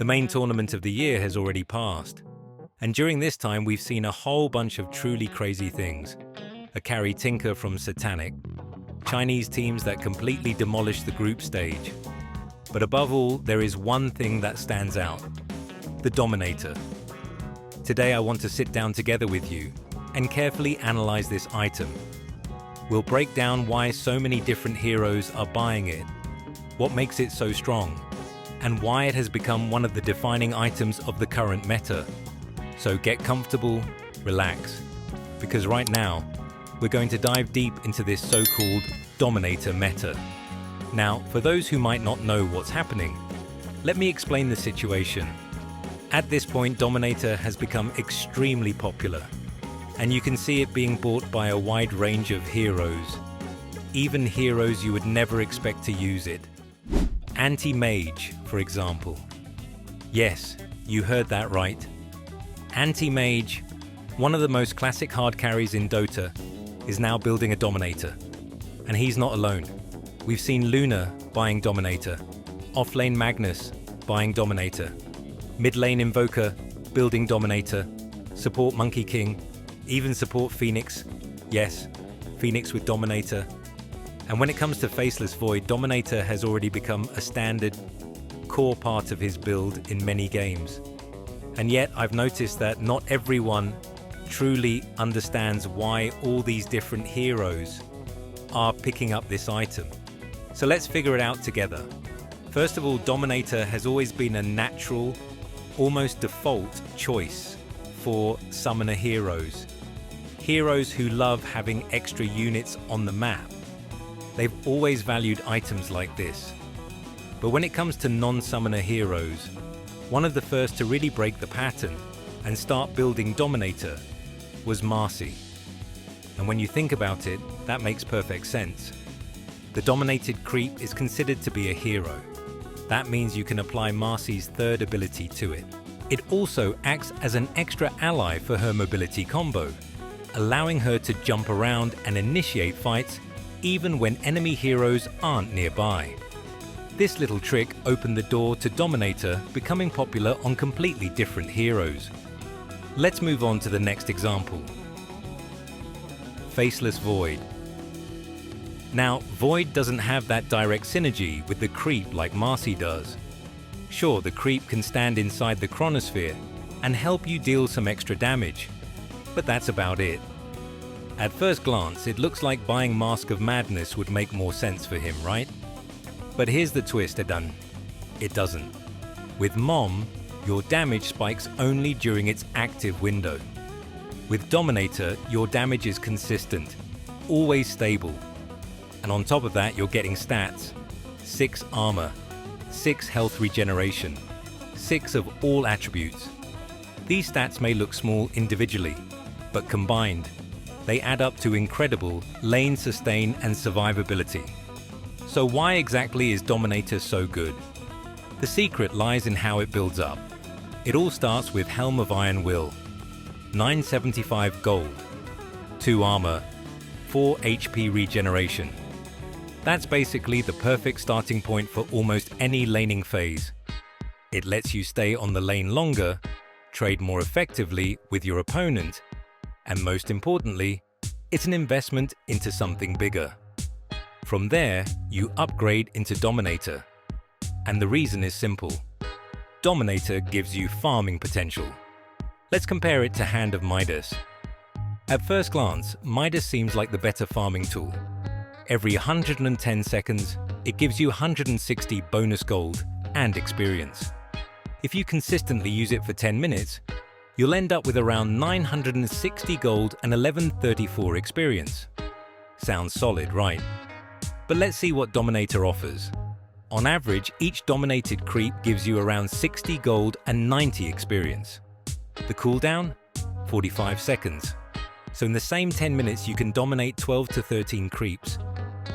The main tournament of the year has already passed, and during this time we've seen a whole bunch of truly crazy things. A carry tinker from Satanic, Chinese teams that completely demolished the group stage. But above all, there is one thing that stands out: the Dominator. Today I want to sit down together with you and carefully analyze this item. We'll break down why so many different heroes are buying it, what makes it so strong, and why it has become one of the defining items of the current meta. So get comfortable, relax, because right now, we're going to dive deep into this so-called Dominator meta. Now, for those who might not know what's happening, let me explain the situation. At this point, Dominator has become extremely popular, and you can see it being bought by a wide range of heroes, even heroes you would never expect to use it. Anti-Mage, for example. Yes, you heard that right. Anti-Mage, one of the most classic hard carries in Dota, is now building a Dominator. And he's not alone. We've seen Luna buying Dominator, offlane Magnus buying Dominator, mid lane Invoker building Dominator, support Monkey King, even support Phoenix. Yes, Phoenix with Dominator. And when it comes to Faceless Void, Dominator has already become a standard, core part of his build in many games. And yet I've noticed that not everyone truly understands why all these different heroes are picking up this item. So let's figure it out together. First of all, Dominator has always been a natural, almost default choice for summoner heroes. Heroes who love having extra units on the map. They've always valued items like this. But when it comes to non-summoner heroes, one of the first to really break the pattern and start building Dominator was Marcy. And when you think about it, that makes perfect sense. The dominated creep is considered to be a hero. That means you can apply Marcy's third ability to it. It also acts as an extra ally for her mobility combo, allowing her to jump around and initiate fights even when enemy heroes aren't nearby. This little trick opened the door to Dominator becoming popular on completely different heroes. Let's move on to the next example. Faceless Void. Now, Void doesn't have that direct synergy with the creep like Marcy does. Sure, the creep can stand inside the chronosphere and help you deal some extra damage, but that's about it. At first glance, it looks like buying Mask of Madness would make more sense for him, right? But here's the twist, it doesn't. With Mom, your damage spikes only during its active window. With Dominator, your damage is consistent, always stable. And on top of that, you're getting stats: 6 armor, 6 health regeneration, 6 of all attributes. These stats may look small individually, but combined, they add up to incredible lane sustain and survivability. So why exactly is Dominator so good? The secret lies in how it builds up. It all starts with Helm of Iron Will, 975 gold, 2 armor, 4 HP regeneration. That's basically the perfect starting point for almost any laning phase. It lets you stay on the lane longer, trade more effectively with your opponent, and most importantly, it's an investment into something bigger. From there, you upgrade into Dominator. And the reason is simple. Dominator gives you farming potential. Let's compare it to Hand of Midas. At first glance, Midas seems like the better farming tool. Every 110 seconds, it gives you 160 bonus gold and experience. If you consistently use it for 10 minutes, you'll end up with around 960 gold and 1134 experience. Sounds solid, right? But let's see what Dominator offers. On average, each dominated creep gives you around 60 gold and 90 experience. The cooldown? 45 seconds. So in the same 10 minutes, you can dominate 12 to 13 creeps.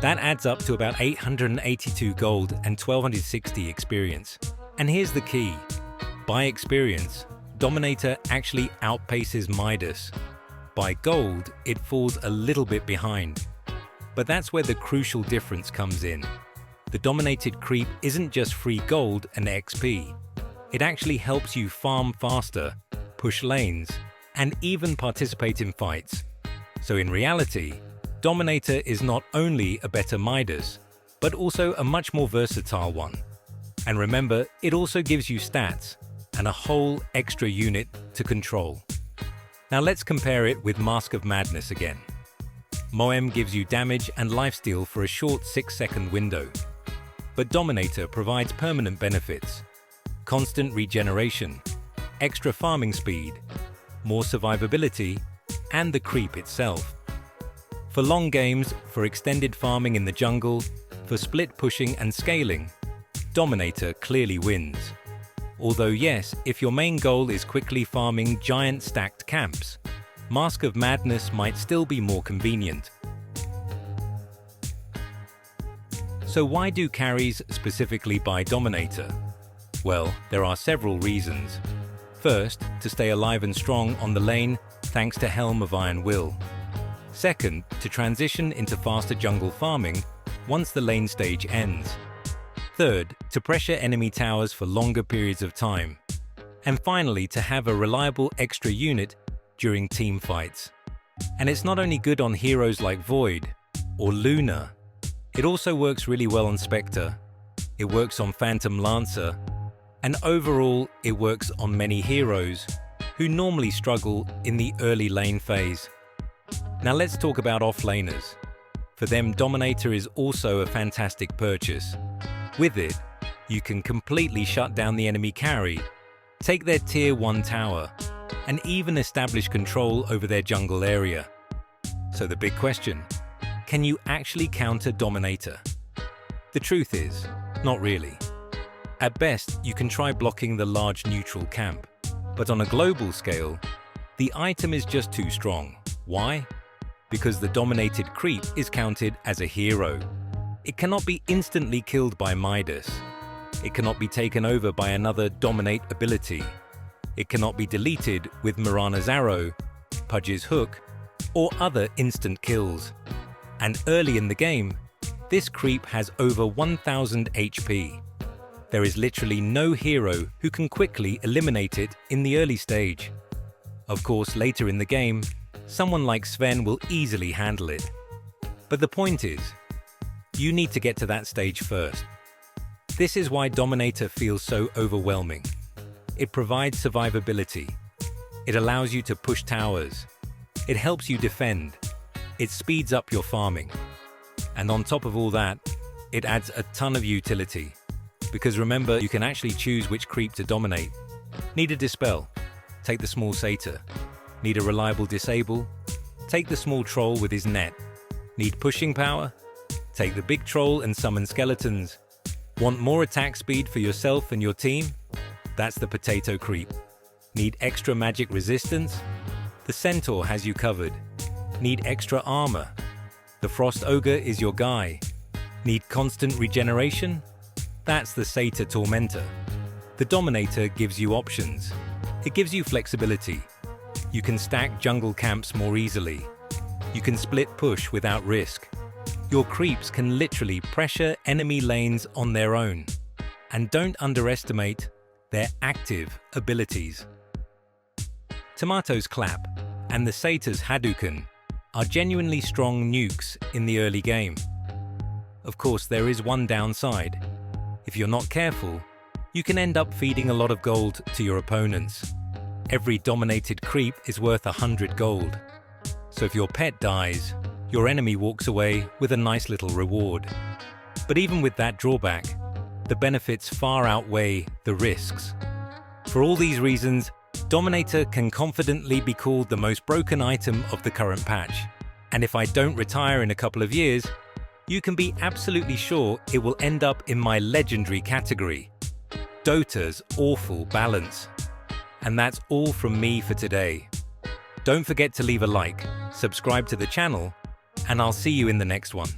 That adds up to about 882 gold and 1260 experience. And here's the key. By experience, Dominator actually outpaces Midas. By gold, it falls a little bit behind. But that's where the crucial difference comes in. The dominated creep isn't just free gold and XP. It actually helps you farm faster, push lanes, and even participate in fights. So in reality, Dominator is not only a better Midas, but also a much more versatile one. And remember, it also gives you stats and a whole extra unit to control. Now let's compare it with Mask of Madness again. Moem gives you damage and lifesteal for a short 6-second window. But Dominator provides permanent benefits, constant regeneration, extra farming speed, more survivability, and the creep itself. For long games, for extended farming in the jungle, for split pushing and scaling, Dominator clearly wins. Although yes, if your main goal is quickly farming giant stacked camps, Mask of Madness might still be more convenient. So why do carries specifically buy Dominator? Well, there are several reasons. First, to stay alive and strong on the lane thanks to Helm of Iron Will. Second, to transition into faster jungle farming once the lane stage ends. Third, to pressure enemy towers for longer periods of time. And finally, to have a reliable extra unit during team fights. And it's not only good on heroes like Void or Luna, it also works really well on Spectre, it works on Phantom Lancer, and overall it works on many heroes who normally struggle in the early lane phase. Now let's talk about offlaners. For them, Dominator is also a fantastic purchase. With it, you can completely shut down the enemy carry, take their tier 1 tower, and even establish control over their jungle area. So the big question, can you actually counter Dominator? The truth is, not really. At best, you can try blocking the large neutral camp, but on a global scale, the item is just too strong. Why? Because the dominated creep is counted as a hero. It cannot be instantly killed by Midas. It cannot be taken over by another dominate ability. It cannot be deleted with Mirana's arrow, Pudge's hook, or other instant kills. And early in the game, this creep has over 1000 HP. There is literally no hero who can quickly eliminate it in the early stage. Of course, later in the game, someone like Sven will easily handle it. But the point is, you need to get to that stage first. This is why Dominator feels so overwhelming. It provides survivability. It allows you to push towers. It helps you defend. It speeds up your farming. And on top of all that, it adds a ton of utility. Because remember, you can actually choose which creep to dominate. Need a dispel? Take the small satyr. Need a reliable disable? Take the small troll with his net. Need pushing power? Take the big troll and summon skeletons. Want more attack speed for yourself and your team? That's the potato creep. Need extra magic resistance? The centaur has you covered. Need extra armor? The frost ogre is your guy. Need constant regeneration? That's the satyr tormentor. The dominator gives you options. It gives you flexibility. You can stack jungle camps more easily. You can split push without risk. Your creeps can literally pressure enemy lanes on their own. And don't underestimate their active abilities. Tomato's Clap and the Satyr's Hadouken are genuinely strong nukes in the early game. Of course, there is one downside. If you're not careful, you can end up feeding a lot of gold to your opponents. Every dominated creep is worth 100 gold. So if your pet dies, your enemy walks away with a nice little reward. But even with that drawback, the benefits far outweigh the risks. For all these reasons, Dominator can confidently be called the most broken item of the current patch. And if I don't retire in a couple of years, you can be absolutely sure it will end up in my legendary category, Dota's awful balance. And that's all from me for today. Don't forget to leave a like, subscribe to the channel, and I'll see you in the next one.